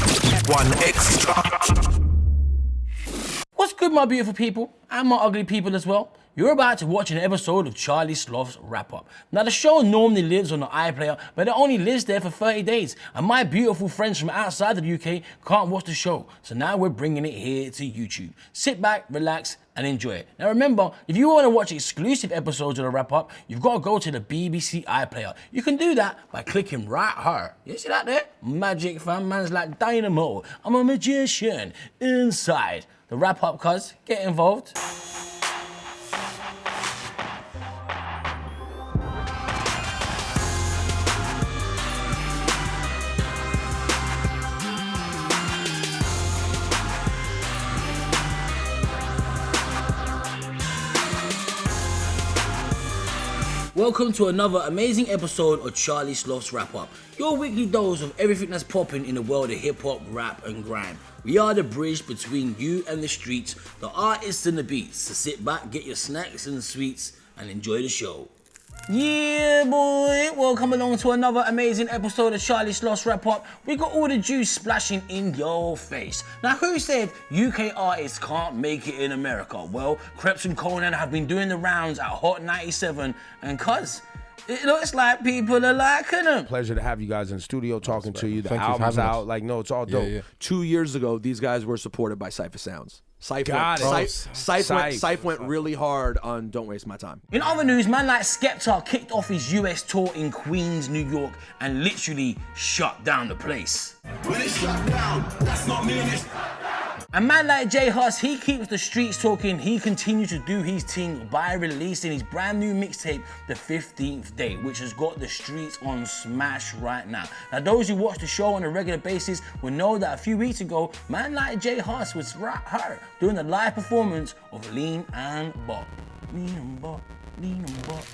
One extra. What's good, my beautiful people, and my ugly people as well? You're about to watch an episode of Charlie Sloth's wrap-up. Now, the show normally lives on the iPlayer, but it only lives there for 30 days, and my beautiful friends from outside of the UK can't watch the show, so now we're bringing it here to YouTube. Sit back, relax, and enjoy it. Now remember, if you want to watch exclusive episodes of the wrap-up, you've got to go to the BBC iPlayer. You can do that by clicking right here. You see that there? Magic, fam, man's like dynamo. I'm a magician inside. The wrap-up, cuz, get involved. Welcome to another amazing episode of Charlie Sloth's Wrap Up, your weekly dose of everything that's popping in the world of hip-hop, rap and grime. We are the bridge between you and the streets, the artists and the beats, so sit back, get your snacks and sweets and enjoy the show. Yeah, boy, welcome along to another amazing episode of Charlie Sloth's Wrap Up. We got all the juice splashing in your face. Now, who said UK artists can't make it in America? Well, Kreps and Conan have been doing the rounds at Hot 97, and cuz, it looks like people are liking them. Pleasure to have you guys in the studio talking to you. The Thank you for album's having us. out. Like, no, it's all dope. Yeah. 2 years ago, these guys were supported by Cypher Sounds. Got it. Cypher went really hard on Don't Waste My Time. In other news, man like Skepta kicked off his US tour in Queens, New York, and literally shut down the place. When it's shut down, that's not me and it's... A man like J.O.A.T, he keeps the streets talking. He continues to do his thing by releasing his brand new mixtape, The 15th Day, which has got the streets on smash right now. Now, those who watch the show on a regular basis will know that a few weeks ago, man like J.O.A.T was right here doing a live performance of Lean and Bop. Lean and Bop, Lean and Bop.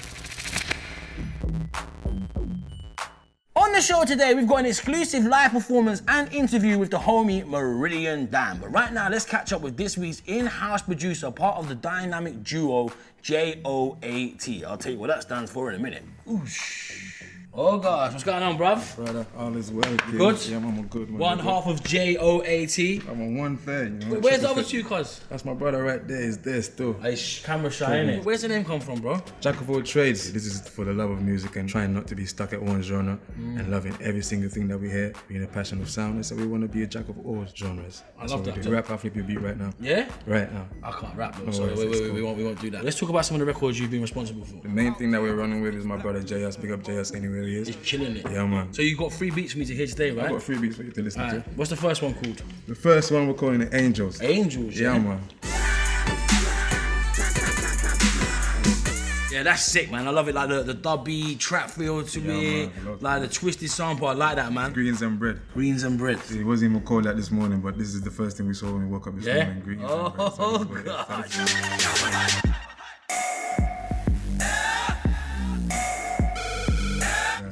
On the show today, we've got an exclusive live performance and interview with the homie Meridian Dan. But right now, let's catch up with this week's in-house producer, part of the dynamic duo J.O.A.T. I'll tell you what that stands for in a minute. Oosh. Oh gosh, what's going on, bruv? Brother, all is well. Kid. Good? Yeah, I'm good, man. One half of J.O.A.T. I'm on one thing. You know? Where's the other two, cuz? That's my brother right there. He's there still. Camera shy, innit? Where's the name come from, bro? Jack of all trades. This is for the love of music and trying not to be stuck at one genre and loving every single thing that we hear, being a passion of sound. And so we want to be a jack of all genres. I love that. Rap, I'll flip your beat right now. Yeah? Right now. I can't rap, though. No Sorry, worries, wait, we won't do that. Let's talk about some of the records you've been responsible for. The main thing that we're running with is my brother J.S. Big up J.S. anywhere he is. He's killing it. Yeah, man. So you got 3 beats for me to hear today, right? I've got 3 beats for you to listen to. What's the first one called? The first one we're calling it Angels. Angels, Yeah, man. Yeah, that's sick, man. I love it, like the dubby trap feel to it, man. like the twisted sample. I like that, man. Greens and bread. Greens and bread. It wasn't even called that this morning, but this is the first thing we saw when we woke up this morning. Greens and bread. So Oh, this is what it is. God.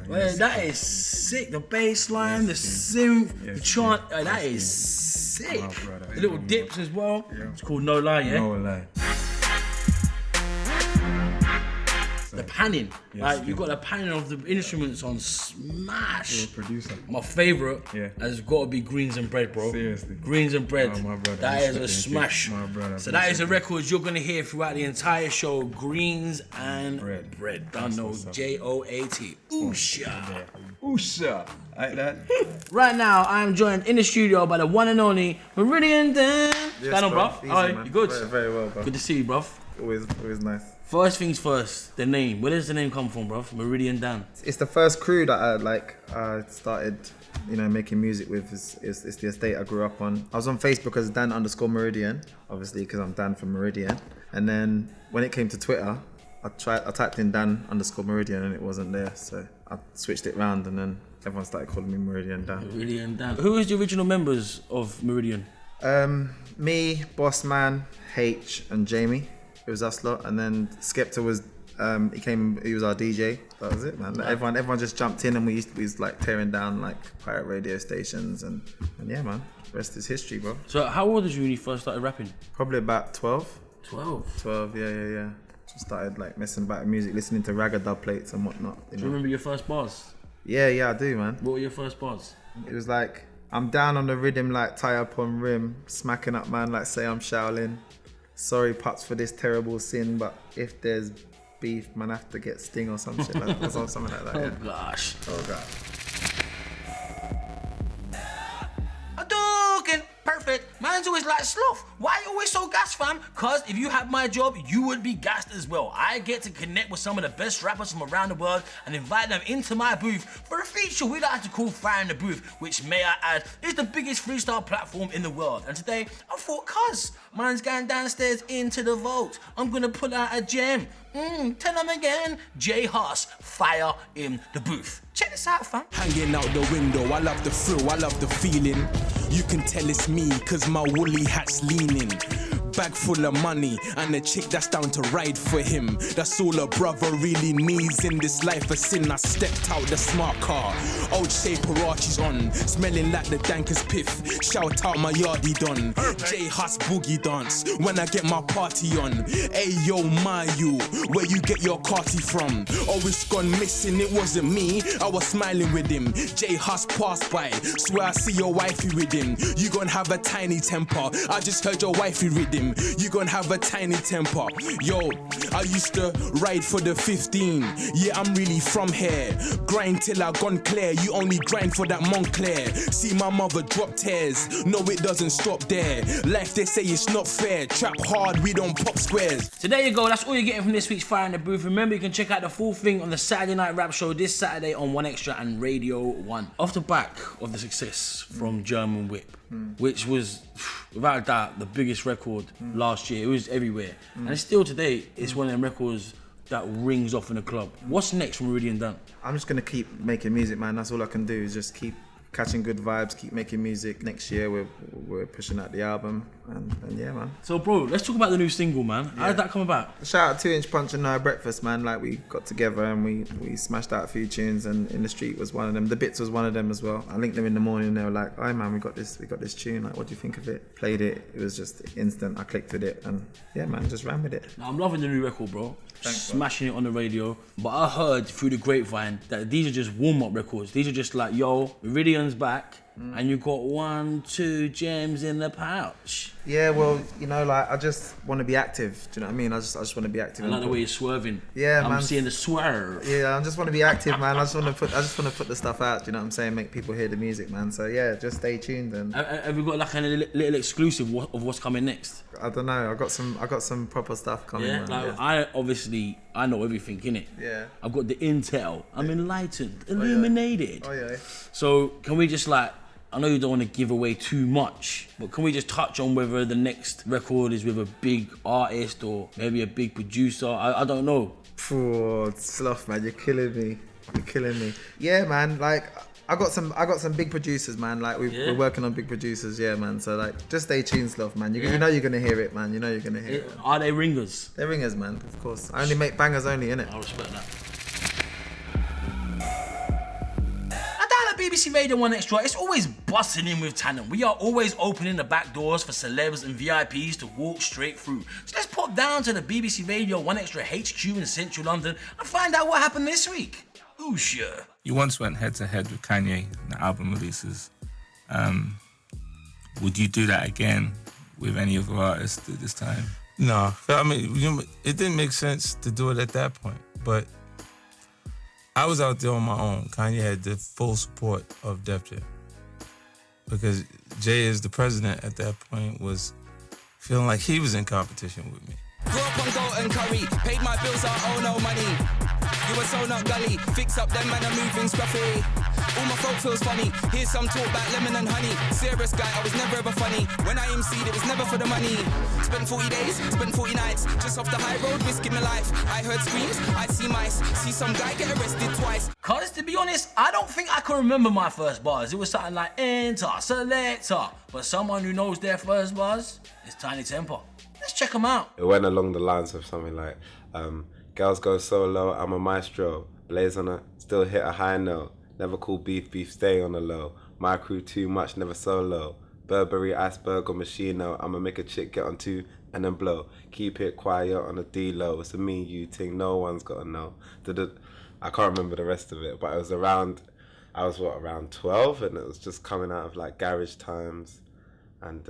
Man, that is sick. The bass line, the synth, the chant, that is sick. Oh, brother. The little dips as well. Yeah. It's called No Lie, yeah? No lie. The panning, Yes, like you yeah. got the panning of the instruments on smash. You're a producer. My favourite Yeah. has got to be Greens and Bread, bro. Seriously. Greens and Bread. Oh, my brother. That is a Respect, smash. my brother. So that is a record you're going to hear throughout the entire show. Greens and Bread. Bread. Don't That's know what's up. J.O.A.T. Oosha. Oosha. Like that. Right now, I am joined in the studio by the one and only Meridian Dan. What's going on, bruv? Easy, How are you? man. You good? Very well, bro. Good to see you, bruv. Always nice. First things first, the name. Where does the name come from, bruv? Meridian Dan. It's the first crew that I started, making music with. It's the estate I grew up on. I was on Facebook as Dan_Meridian, obviously because I'm Dan from Meridian. And then when it came to Twitter, I typed in Dan_Meridian and it wasn't there, so I switched it round and then everyone started calling me Meridian Dan. Meridian Dan. Who is the original members of Meridian? Me, Bossman, H, and Jamie. It was us lot, and then Skepta was he was our DJ. That was it, man. Like, everyone just jumped in, and we was like tearing down like pirate radio stations, and yeah, man. The rest is history, bro. So how old was you when you first started rapping? Probably about 12. 12. 12, yeah. Just started like messing about with music, listening to ragga dub plates and whatnot. Do you remember your first bars? Yeah, I do, man. What were your first bars? It was like, I'm down on the rhythm like tie up on rim, smacking up man like say I'm Shaolin. Sorry Pots for this terrible sin, but if there's beef, man, I have to get sting or some shit like that, or something like that. Oh Yeah. gosh. Oh god. Hadouken! Perfect. Man's always like, Sloth, why you always so gassed, fam? Cause if you had my job, you would be gassed as well. I get to connect with some of the best rappers from around the world and invite them into my booth for a feature we like to call Fire in the Booth, which, may I add, is the biggest freestyle platform in the world. And today, I thought, cuz, man's going downstairs into the vault. I'm gonna pull out a gem. Tell them again. J.O.A.T, Fire in the Booth. Check this out, fam. Hanging out the window, I love the thrill, I love the feeling. You can tell it's me, cause my woolly hat's leaning. Bag full of money, and a chick that's down to ride for him. That's all a brother really needs in this life of sin. I stepped out the smart car, old shape Archie's on, smelling like the dankest piff. Shout out my yardie don, J.O.A.T boogie dance, when I get my party on. Ayo Mayu, where you get your carty from? Oh, it's gone missing, it wasn't me, I was smiling with him. J.O.A.T passed by, swear I see your wifey with him. You gon' have a tiny temper, I just heard your wifey read him. You gon' have a tiny temper. Yo, I used to ride for the 15. Yeah, I'm really from here. Grind till I gone clear. You only grind for that Montclair. See my mother drop tears. No, it doesn't stop there. Life, they say it's not fair. Trap hard, we don't pop squares. So there you go, that's all you're getting from this week's Fire in the Booth. Remember, you can check out the full thing on the Saturday Night Rap Show this Saturday on 1Extra and Radio 1. Off the back of the success from German Whip, which was, without a doubt, the biggest record last year. It was everywhere. And still today, it's one of them records that rings off in the club. What's next from Meridian Dan? I'm just gonna keep making music, man. That's all I can do is just keep catching good vibes, keep making music. Next year we're pushing out the album, and yeah, man. So bro, let's talk about the new single, man. How did that come about? Shout out 2 Inch Punch and No Breakfast, man. Like, we got together and we smashed out a few tunes, and In the Street was one of them. The Bits was one of them as well. I linked them in the morning and they were like, oh man, we got this tune, like, what do you think of it? Played it, it was just instant. I clicked with it and yeah, man, just ran with it. Now, I'm loving the new record, bro. Thanks, Smashing it on the radio. But I heard through the grapevine that these are just warm-up records. These are just like, yo, Meridian's back, and you got 1, 2 gems in the pouch. Yeah, well, you know, like, I just want to be active. Do you know what I mean? I just want to be active. I like the way you're swerving. Yeah, I'm man. seeing the swerve. Yeah, I just want to be active, man. I just want to put the stuff out. Do you know what I'm saying? Make people hear the music, man. So yeah, just stay tuned. And Have you got like a little exclusive of what's coming next? I don't know. I got some proper stuff coming. Yeah, man. like, I know everything, innit? Yeah. I've got the intel. I'm enlightened, illuminated. Oh yeah. So can we just like, I know you don't want to give away too much, but can we just touch on whether the next record is with a big artist or maybe a big producer? I don't know. Poor Sloth, man, you're killing me. Yeah, man. Like, I got some big producers, man. Like, we're working on big producers, yeah, man. So like, just stay tuned, Sloth, man. You know you're gonna hear it, man. You know you're gonna hear it. Are they ringers? They're ringers, man. Of course. I only make bangers only, innit? I respect that. BBC Radio 1Extra, it's always busting in with talent. We are always opening the back doors for celebs and VIPs to walk straight through. So let's pop down to the BBC Radio 1Extra HQ in central London and find out what happened this week. Ooh, sure. You once went head to head with Kanye in the album releases. Would you do that again with any of our artists at this time? No, I mean, it didn't make sense to do it at that point, but I was out there on my own. Kanye had the full support of Def Jam because Jay, as the president at that point, was feeling like he was in competition with me. Grew up on goat and curry, paid my bills, I owe no money. You were so not gully, fix up them man are moving scruffy. All my folk feels funny, here's some talk about lemon and honey. Serious guy, I was never ever funny. When I MC'd, it was never for the money. Spent 40 days, spent 40 nights, just off the high road, risking my life. I heard screams, I see mice, see some guy get arrested twice. Cause to be honest, I don't think I can remember my first bars. It was something like enter, selector. But someone who knows their first bars is Tiny Temper. Let's check them out. It went along the lines of something like, girls go solo, I'm a maestro. Blaze on a, still hit a high note. Never cool beef, stay on the low. My crew too much, never solo. Burberry, iceberg or machino. I'ma make a chick get on two and then blow. Keep it quiet on a D-low. It's a me, you thing, no one's gotta know. I can't remember the rest of it, but it was around I was around 12, and it was just coming out of like garage times, and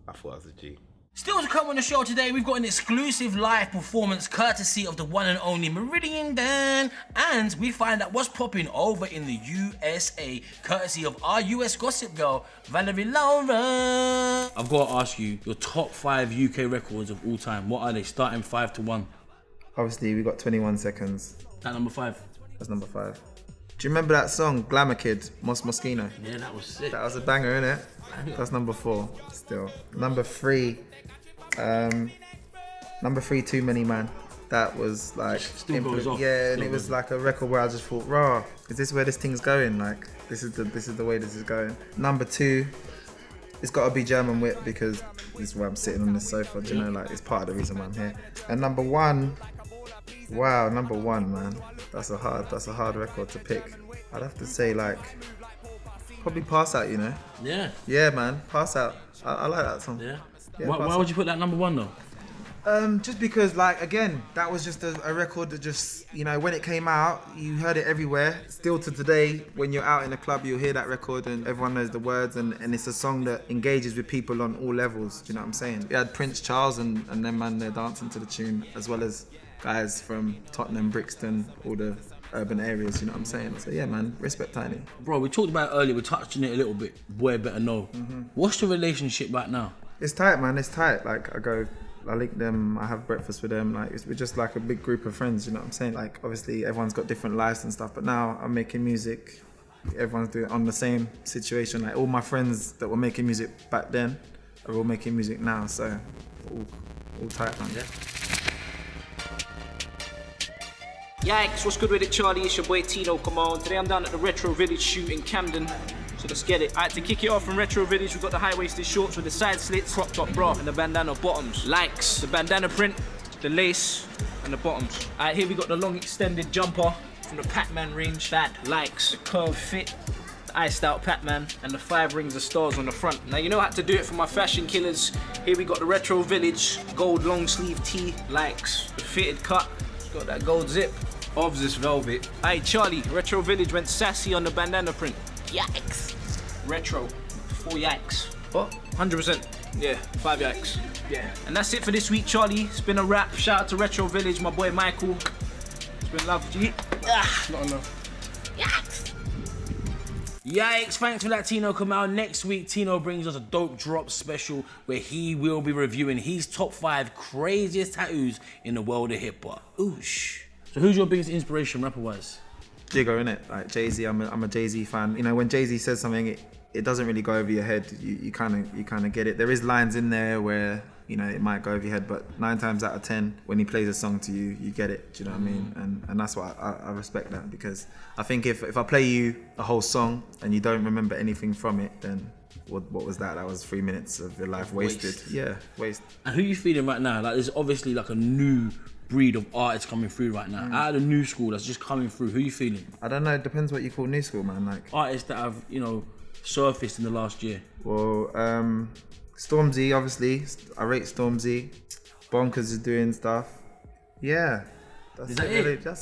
I thought I was a G. Still to come on the show today, we've got an exclusive live performance courtesy of the one and only Meridian Dan, and we find out what's popping over in the USA, courtesy of our US gossip girl, Valerie Lora. I've got to ask you, your top 5 UK records of all time, what are they, starting 5 to 1? Obviously, we got 21 Seconds. That number 5? That's number 5. Do you remember that song, Glamour Kid, Mos Moschino? Yeah, that was sick. That was a banger, innit? That's number 4, still. Number 3, Too Many Man. That was like, Still goes off. yeah, and Still it was goes like a record where I just thought, rah, is this where this thing's going? Like, this is the way this is going. Number 2, it's got to be German Whip, because this is where I'm sitting on this sofa. Do you know, like, it's part of the reason why I'm here. And number 1, wow, number 1, man. That's a hard record to pick. I'd have to say, like, probably Pass Out, you know? Yeah. Yeah, man, Pass Out. I like that song. Yeah. Yeah, Why would you put that number 1 though? Just because, like, again, that was just a record that just, you know, when it came out, you heard it everywhere. Still to today, when you're out in a club, you'll hear that record and everyone knows the words, and it's a song that engages with people on all levels. Do you know what I'm saying? We had Prince Charles and them, man, they're dancing to the tune, as well as guys from Tottenham, Brixton, all the urban areas, you know what I'm saying? So yeah, man, respect Tiny. Bro, we talked about it earlier, we touched on it a little bit. Boy better know. What's the relationship right now? It's tight, man, it's tight. Like, I link them, I have breakfast with them, like, we're just like a big group of friends, you know what I'm saying? Like, obviously everyone's got different lives and stuff, but now I'm making music, everyone's doing on the same situation. Like, all my friends that were making music back then are all making music now, so all tight, man. Yeah. Yikes, what's good with it, Charlie? It's your boy Tino, come on. Today I'm down at the Retro Village shoot in Camden, so let's get it. Alright, to kick it off from Retro Village, we've got the high-waisted shorts with the side slits, crop top bra, and the bandana bottoms. Likes, the bandana print, the lace, and the bottoms. Alright, here we got the long extended jumper from the Pac-Man range. That likes, the curve fit, the iced out Pac-Man, and the 5 rings of stars on the front. Now you know how to do it for my fashion killers. Here we got the Retro Village gold long sleeve tee, likes, the fitted cut, it's got that gold zip. Of this velvet. Hey Charlie, Retro Village went sassy on the bandana print. Yikes. Retro, 4 yikes. What? 100%. Yeah, 5 yikes. Yeah. And that's it for this week, Charlie. It's been a wrap. Shout out to Retro Village, my boy Michael. It's been love, G. Not enough. Yikes. Yikes, thanks for that, Tino. Come out next week. Tino brings us a dope drop special where he will be reviewing his top 5 craziest tattoos in the world of hip hop. Oosh. So who's your biggest inspiration rapper-wise? Jigga, innit? Like Jay-Z, I'm a Jay-Z fan. You know, when Jay-Z says something, it doesn't really go over your head. You kind of get it. There is lines in there where, you know, it might go over your head, but 9 times out of 10, when he plays a song to you, you get it. Do you know what I mean? And that's why I respect that, because I think if I play you a whole song and you don't remember anything from it, then what was that? That was 3 minutes of your life wasted. Yeah, waste. And who are you feeling right now? Like, there's obviously like a new breed of artists coming through right now. Out of the new school that's just coming through, who are you feeling? I don't know, it depends what you call new school, man. Like artists that have, you know, surfaced in the last year. Well, Stormzy, obviously. I rate Stormzy. Bonkers is doing stuff. Yeah. That's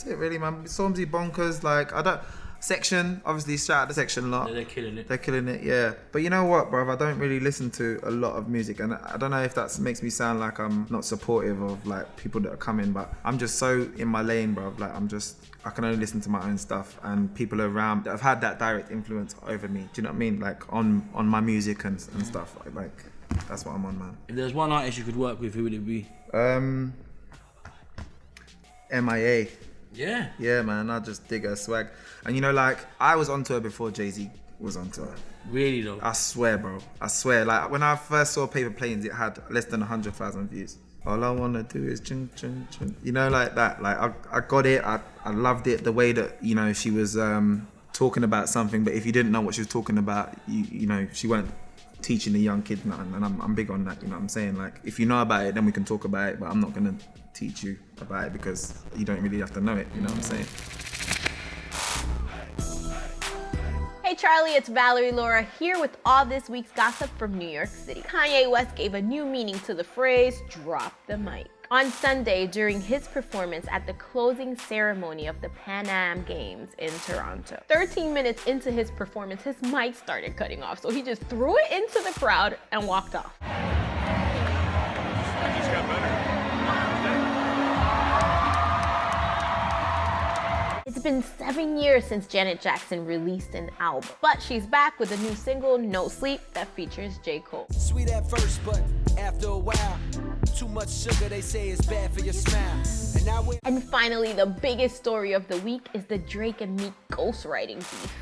it really, man. Stormzy, Bonkers, like, I don't... Section, obviously, shout out to Section a lot. Yeah, they're killing it. They're killing it, yeah. But you know what, bruv? I don't really listen to a lot of music, and I don't know if that makes me sound like I'm not supportive of like people that are coming, but I'm just so in my lane, bruv. Like, I can only listen to my own stuff, and people around that have had that direct influence over me. Do you know what I mean? Like on my music and stuff. Like that's what I'm on, man. If there's one artist you could work with, who would it be? MIA. Yeah. Yeah, man, I just dig her swag. And you know, like, I was onto her before Jay-Z was onto her. Really though? I swear, bro. I swear. Like, when I first saw Paper Planes, it had less than 100,000 views. All I wanna do is chun chun chun. You know, like that. Like, I got it. I loved it. The way that, you know, she was talking about something, but if you didn't know what she was talking about, you know, she weren't teaching the young kid nothing. And I'm big on that, you know what I'm saying? Like, if you know about it, then we can talk about it, but I'm not gonna teach you about it because you don't really have to know it, you know what I'm saying? Hey Charlie, it's Valerie Lora here with all this week's gossip from New York City. Kanye West gave a new meaning to the phrase, drop the mic. on Sunday during his performance at the closing ceremony of the Pan Am Games in Toronto. 13 minutes into his performance, his mic started cutting off, so he just threw it into the crowd and walked off. It's been 7 years since Janet Jackson released an album, but she's back with a new single, No Sleep, that features J. Cole. Sweet at first, but after a while, too much sugar, they say is bad for your smile. And finally, the biggest story of the week is the Drake and Meek ghostwriting beef.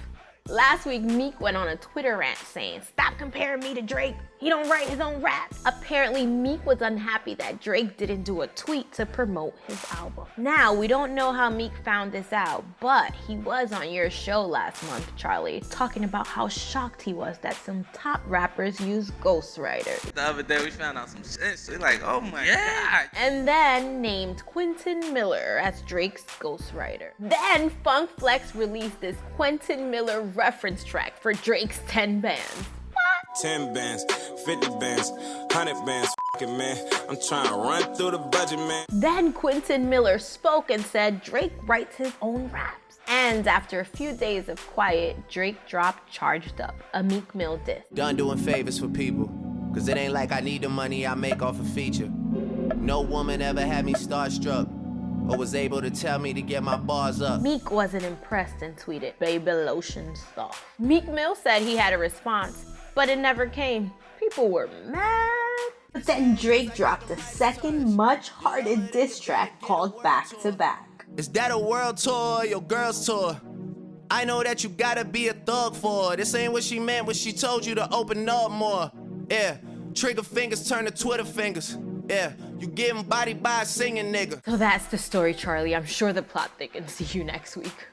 Last week, Meek went on a Twitter rant saying, "Stop comparing me to Drake. He don't write his own raps." Apparently, Meek was unhappy that Drake didn't do a tweet to promote his album. Now, we don't know how Meek found this out, but he was on your show last month, Charlie, talking about how shocked he was that some top rappers use ghostwriters. The other day, we found out some shit. We're like, oh my God. And then named Quentin Miller as Drake's ghostwriter. Then Funk Flex released this Quentin Miller reference track for Drake's 10 bands. 10 bands, 50 bands, 100 bands, f***ing man. I'm trying to run through the budget, man. Then Quentin Miller spoke and said Drake writes his own raps. And after a few days of quiet, Drake dropped Charged Up, a Meek Mill diss. Done doing favors for people, cause it ain't like I need the money I make off a feature. No woman ever had me starstruck or was able to tell me to get my bars up. Meek wasn't impressed and tweeted, "Baby lotion soft." Meek Mill said he had a response, but it never came. People were mad. But then Drake dropped a second, much-harder diss track called Back to Back. Is that a world tour or your girl's tour? I know that you gotta be a thug for her. This ain't what she meant when she told you to open up more. Yeah, trigger fingers turn to Twitter fingers. Yeah, you getting bodied by a singing nigga. So that's the story, Charlie. I'm sure the plot thickens. See you next week.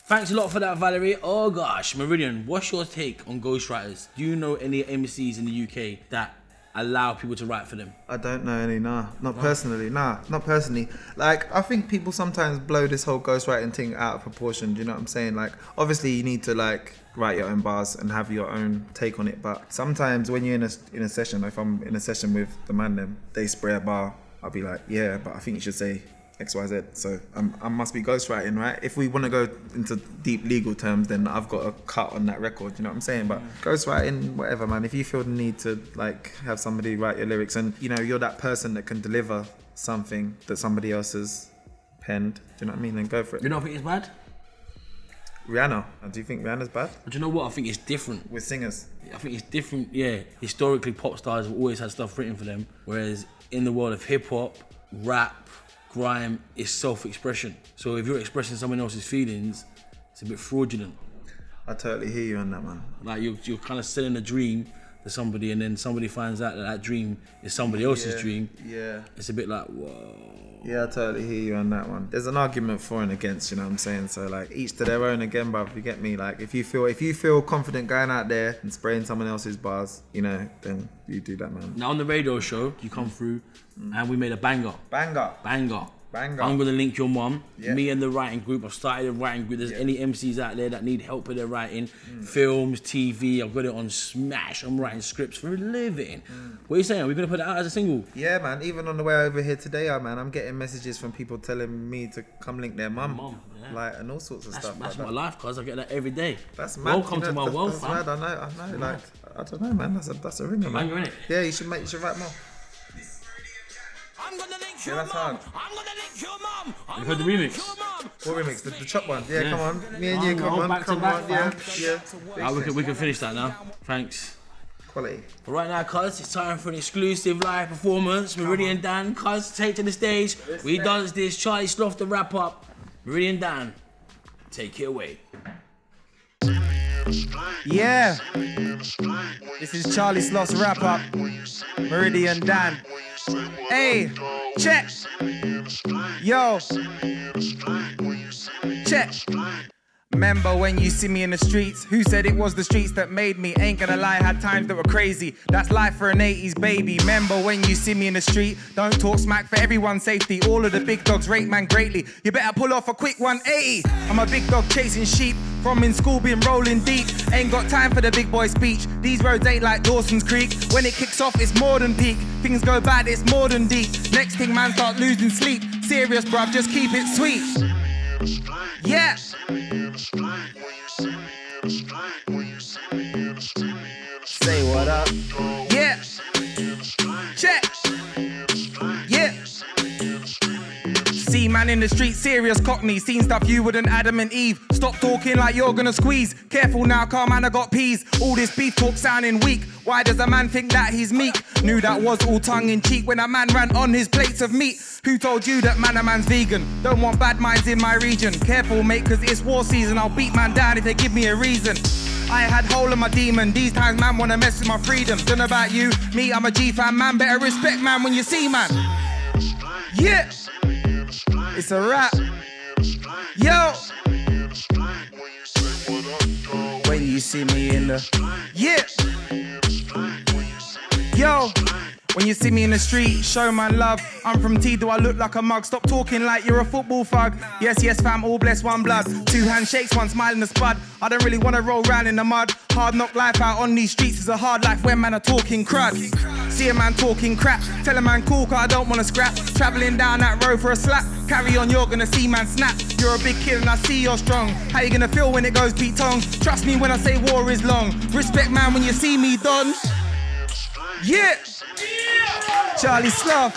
Thanks a lot for that, Valerie. Oh gosh, Meridian, what's your take on ghostwriters? Do you know any MCs in the UK that allow people to write for them? I don't know any, not personally. Like, I think people sometimes blow this whole ghostwriting thing out of proportion, do you know what I'm saying? Like, obviously you need to like write your own bars and have your own take on it, but sometimes when you're in a session, if I'm in a session with the man them, they spray a bar, I'll be like, yeah, but I think you should say XYZ, so I must be ghostwriting, right? If we want to go into deep legal terms, then I've got a cut on that record, you know what I'm saying? But ghostwriting, whatever, man. If you feel the need to like have somebody write your lyrics and you know you're that person that can deliver something that somebody else has penned, do you know what I mean? Then go for it. You don't think it's bad? Rihanna. Do you think Rihanna's bad? But you know what? I think it's different. With singers? I think it's different, yeah. Historically, pop stars have always had stuff written for them, whereas in the world of hip-hop, rap, grime is self-expression. So if you're expressing someone else's feelings, it's a bit fraudulent. I totally hear you on that, man. Like you're kind of selling a dream to somebody and then somebody finds out that dream is somebody else's dream. Yeah. It's a bit like, whoa. Yeah, I totally hear you on that one. There's an argument for and against, you know what I'm saying? So like each to their own again, bruv, you get me? Like if you feel confident going out there and spraying someone else's bars, you know, then you do that, man. Now on the radio show, you come through and we made a banger. Banger. I'm gonna link your mum. Yeah. Me and the writing group. I've started a writing group. There's any MCs out there that need help with their writing, films, TV. I've got it on Smash. I'm writing scripts for a living. What are you saying? Are we gonna put it out as a single? Yeah, man. Even on the way over here today, man, I'm getting messages from people telling me to come link their mum, like and all sorts of stuff. That's like my life, cause I get that every day. That's mad. Welcome to my world, that's mad. I know. Like I don't know, man. That's a ringer, man. Innit? Yeah, you should write more. I'm gonna link Yeah, your that's mom. hard. I'm gonna link your mom. You heard the remix? What remix? The chop one. Yeah, Yeah. come on. Me and you, come on. Back to Come back, on. fam. Yeah. Alright, we can finish that now. Thanks. Quality. But right now, cuz, it's time for an exclusive live performance. Meridian Dan, cuz, take to the stage. We done this. Charlie Sloth, the wrap up. Meridian Dan, take it away. Yeah. This is Charlie Sloth's wrap up. Meridian Dan. Hey, check. Yo. Check. Remember when you see me in the streets? Who said it was the streets that made me? Ain't gonna lie, had times that were crazy. That's life for an 80s baby. Remember when you see me in the street? Don't talk smack for everyone's safety. All of the big dogs rate man greatly. You better pull off a quick 180. I'm a big dog chasing sheep. From in school been rolling deep. Ain't got time for the big boy speech. These roads ain't like Dawson's Creek. When it kicks off, it's more than peak. Things go bad, it's more than deep. Next thing, man, start losing sleep. Serious, bruv, just keep it sweet. Yeah. Say what up. Yeah. Check. Yeah. See man in the street, serious cockney. Seen stuff you wouldn't Adam and Eve. Stop talking like you're gonna squeeze. Careful now, car man, I got peas. All this beef talk sounding weak. Why does a man think that he's meek? Knew that was all tongue in cheek when a man ran on his plates of meat. Who told you that man a man's vegan? Don't want bad minds in my region. Careful mate, cause it's war season. I'll beat man down if they give me a reason. I had hole in my demon. These times man wanna mess with my freedom. Don't know about you, me I'm a G-fan man. Better respect man when you see man. Yeah. It's a rap. Yo. When you see me in the yeah. Yo. When you see me in the street, show my love. I'm from T, do I look like a mug? Stop talking like you're a football thug. Yes, yes, fam, all blessed, one blood. 2 handshakes, 1 smile in the spud. I don't really wanna roll round in the mud. Hard knock life out on these streets is a hard life when man are talking crud. See a man talking crap, tell a man cool, cause I don't wanna scrap. Travelling down that road for a slap. Carry on, you're gonna see man snap. You're a big kid and I see you're strong. How you gonna feel when it goes Pete Tong? Trust me when I say war is long. Respect man when you see me done. Yeah. Charlie Sloth.